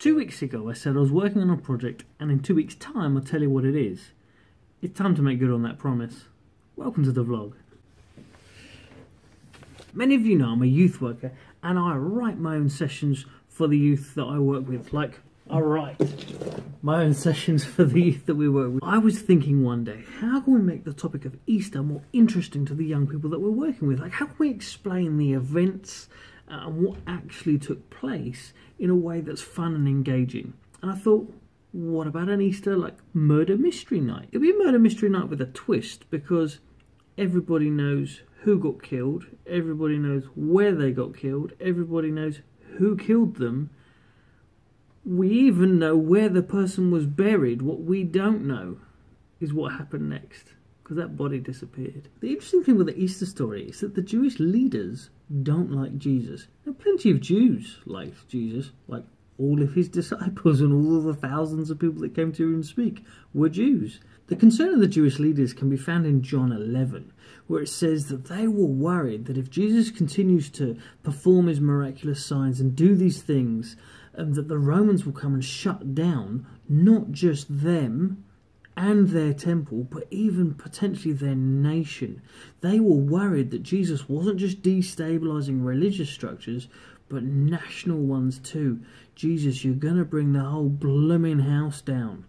2 weeks ago I said I was working on a project, and in 2 weeks' time I'll tell you what it is. It's time to make good on that promise. Welcome to the vlog. Many of you know I'm a youth worker, and I write my own sessions for the youth that I work with. Like, I write my own sessions for the youth that we work with. I was thinking one day, how can we make the topic of Easter more interesting to the young people that we're working with? Like, how can we explain the events and what actually took place in a way that's fun and engaging? And I thought, what about an Easter, like, murder mystery night? It'll be a murder mystery night with a twist, because everybody knows who got killed, everybody knows where they got killed, everybody knows who killed them. We even know where the person was buried. What we don't know is what happened next, because that body disappeared. The interesting thing with the Easter story is that the Jewish leaders don't like Jesus. Now, plenty of Jews liked Jesus, like all of his disciples and all of the thousands of people that came to hear him speak were Jews. The concern of the Jewish leaders can be found in John 11, where it says that they were worried that if Jesus continues to perform his miraculous signs and do these things, that the Romans will come and shut down not just them and their temple, but even potentially their nation. They were worried that Jesus wasn't just destabilising religious structures, but national ones too. Jesus, you're going to bring the whole blooming house down.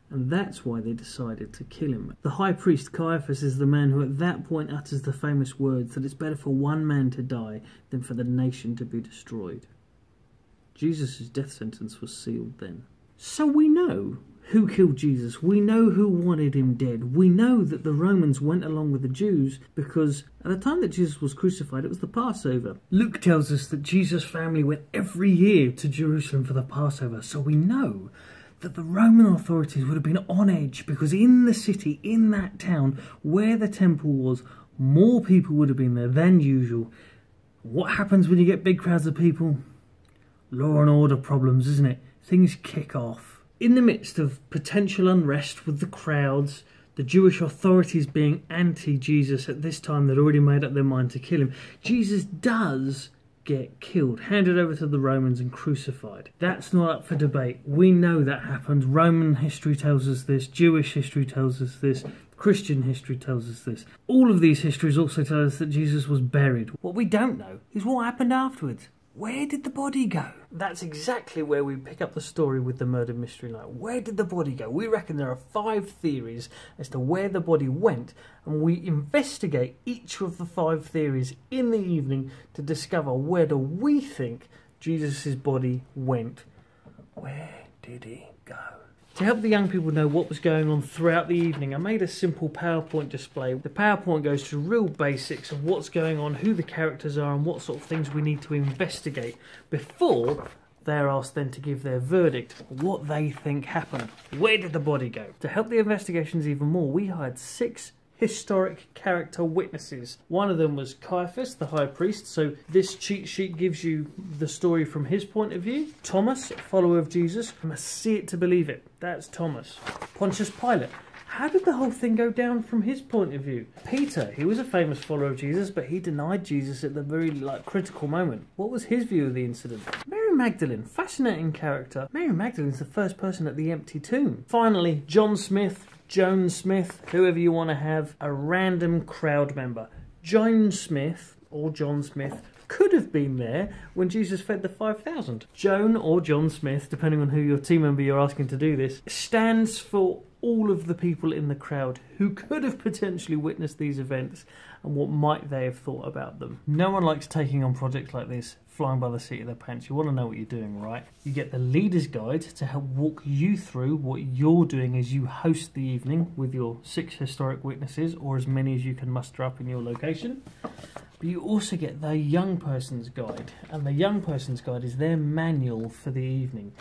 And that's why they decided to kill him. The high priest Caiaphas is the man who at that point utters the famous words that it's better for one man to die than for the nation to be destroyed. Jesus' death sentence was sealed then. So we know who killed Jesus. We know who wanted him dead. We know that the Romans went along with the Jews because at the time that Jesus was crucified, it was the Passover. Luke tells us that Jesus' family went every year to Jerusalem for the Passover. So we know that the Roman authorities would have been on edge, because in the city, in that town where the temple was, more people would have been there than usual. What happens when you get big crowds of people? Law and order problems, isn't it? Things kick off. In the midst of potential unrest with the crowds, the Jewish authorities being anti-Jesus at this time, they'd already made up their mind to kill him, Jesus does get killed, handed over to the Romans and crucified. That's not up for debate. We know that happened. Roman history tells us this, Jewish history tells us this, Christian history tells us this. All of these histories also tell us that Jesus was buried. What we don't know is what happened afterwards. Where did the body go? That's exactly where we pick up the story with the murder mystery night. Where did the body go? We reckon there are 5 theories as to where the body went, and we investigate each of the 5 theories in the evening to discover where do we think Jesus' body went. Where did he go? To help the young people know what was going on throughout the evening, I made a simple PowerPoint display. The PowerPoint goes to real basics of what's going on, who the characters are, and what sort of things we need to investigate before they're asked then to give their verdict, what they think happened. Where did the body go? To help the investigations even more, we hired 6 historic character witnesses. One of them was Caiaphas, the high priest, so this cheat sheet gives you the story from his point of view. Thomas, follower of Jesus, you must see it to believe it. That's Thomas. Pontius Pilate, how did the whole thing go down from his point of view? Peter, he was a famous follower of Jesus, but he denied Jesus at the very critical moment. What was his view of the incident? Mary Magdalene, fascinating character. Mary Magdalene's the first person at the empty tomb. Finally, John Smith, Joan Smith, whoever you want to have, a random crowd member. Joan Smith, or John Smith, could have been there when Jesus fed the 5,000. Joan or John Smith, depending on who your team member you're asking to do this, stands for all of the people in the crowd who could have potentially witnessed these events and what might they have thought about them. No one likes taking on projects like this flying by the seat of their pants. You want to know what you're doing, right? You get the leader's guide to help walk you through what you're doing as you host the evening with your 6 historic witnesses, or as many as you can muster up in your location. But you also get the young person's guide, and the young person's guide is their manual for the evening.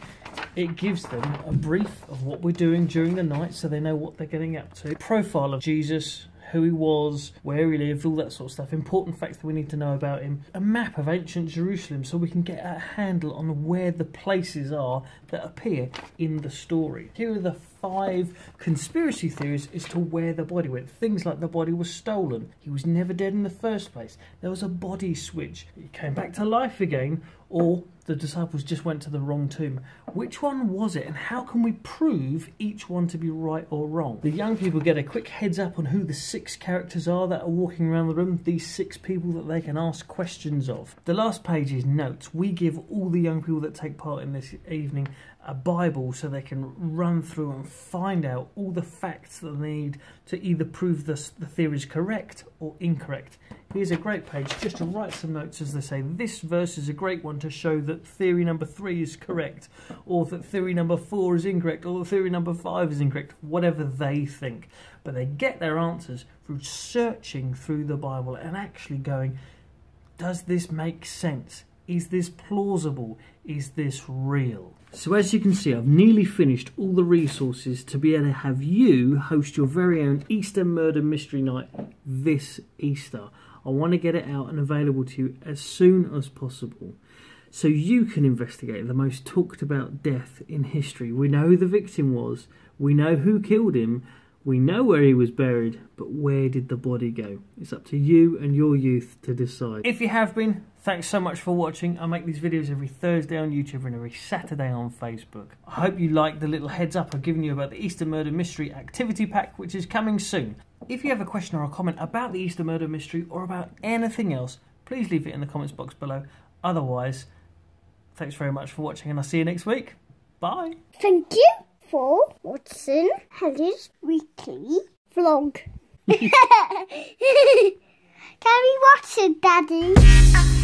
It gives them a brief of what we're doing during the night so they know what they're getting up to. Profile of Jesus, who he was, where he lived, all that sort of stuff. Important facts that we need to know about him. A map of ancient Jerusalem so we can get a handle on where the places are that appear in the story. Here are the 5 conspiracy theories as to where the body went. Things like the body was stolen, he was never dead in the first place, there was a body switch, he came back to life again, or the disciples just went to the wrong tomb. Which one was it, and how can we prove each one to be right or wrong? The young people get a quick heads up on who the 6 characters are that are walking around the room, these 6 people that they can ask questions of. The last page is notes. We give all the young people that take part in this evening a Bible so they can run through and find out all the facts that they need to either prove the theory is correct or incorrect. Here's a great page just to write some notes, as they say. This verse is a great one to show that theory number 3 is correct, or that theory number 4 is incorrect, or that theory number 5 is incorrect, whatever they think. But they get their answers through searching through the Bible and actually going, does this make sense? Is this plausible? Is this real? So as you can see, I've nearly finished all the resources to be able to have you host your very own Easter Murder Mystery Night this Easter. I want to get it out and available to you as soon as possible, so you can investigate the most talked about death in history. We know who the victim was, we know who killed him, we know where he was buried, but where did the body go? It's up to you and your youth to decide. If you have been, thanks so much for watching. I make these videos every Thursday on YouTube and every Saturday on Facebook. I hope you like the little heads up I've given you about the Easter Murder Mystery Activity Pack, which is coming soon. If you have a question or a comment about the Easter Murder Mystery or about anything else, please leave it in the comments box below. Otherwise, thanks very much for watching and I'll see you next week. Bye. Thank you for watching Hellyers weekly vlog. Can we watch it, Daddy?